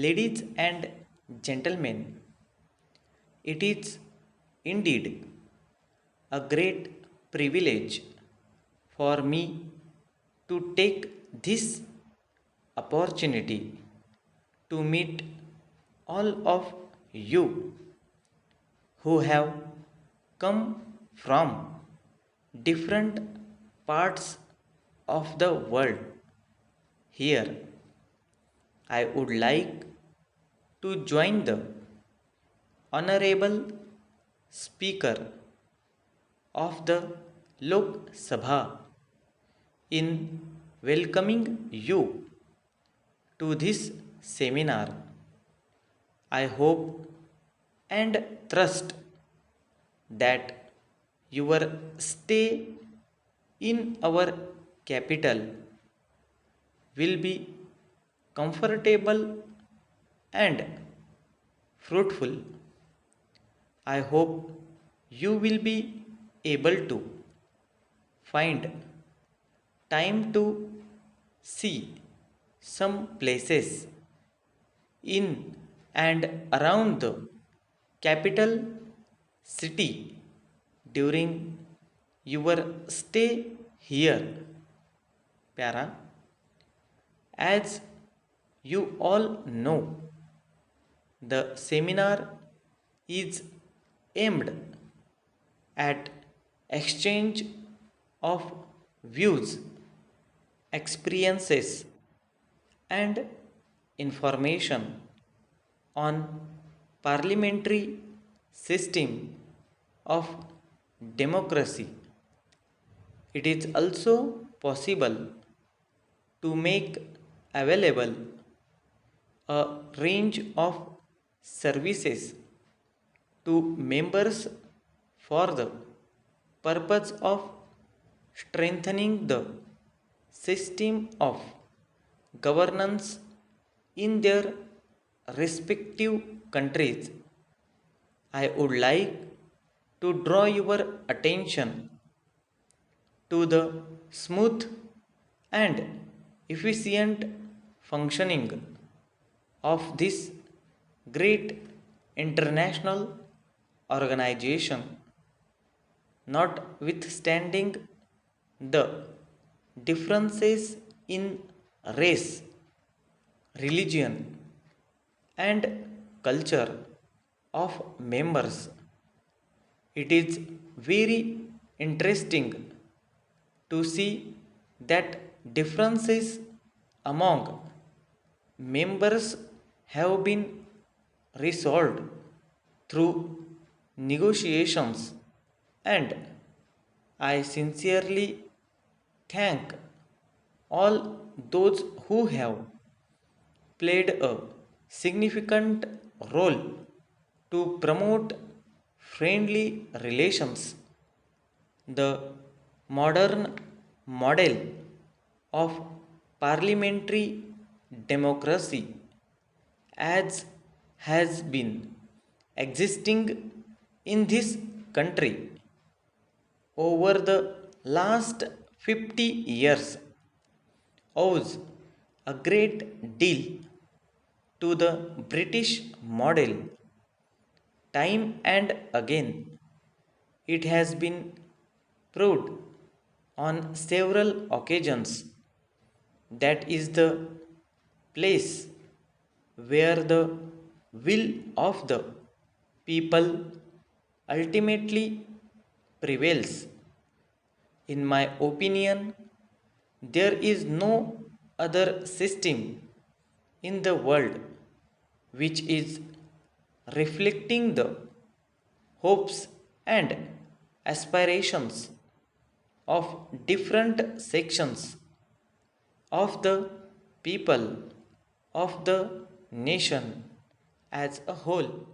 Ladies and gentlemen, it is indeed a great privilege for me to take this opportunity to meet all of you who have come from different parts of the world. Here, I would like to join the Honorable Speaker of the Lok Sabha in welcoming you to this seminar. I hope and trust that your stay in our capital will be comfortable and fruitful. I hope you will be able to find time to see some places in and around the capital city during your stay here. Para, as you all know, the seminar is aimed at exchange of views, experiences, and information on parliamentary system of democracy. It is also possible to make available a range of services to members for the purpose of strengthening the system of governance in their respective countries. I would like to draw your attention to the smooth and efficient functioning of this great international organization, notwithstanding the differences in race, religion, and culture of members. It is very interesting to see that differences among members have been resolved through negotiations, and I sincerely thank all those who have played a significant role to promote friendly relations. The modern model of parliamentary democracy as has been existing in this country over the last 50 years owes a great deal to the British model. Time and again, it has been proved on several occasions that is the place where the will of the people ultimately prevails. In my opinion, there is no other system in the world which is reflecting the hopes and aspirations of different sections of the people of the nation as a whole.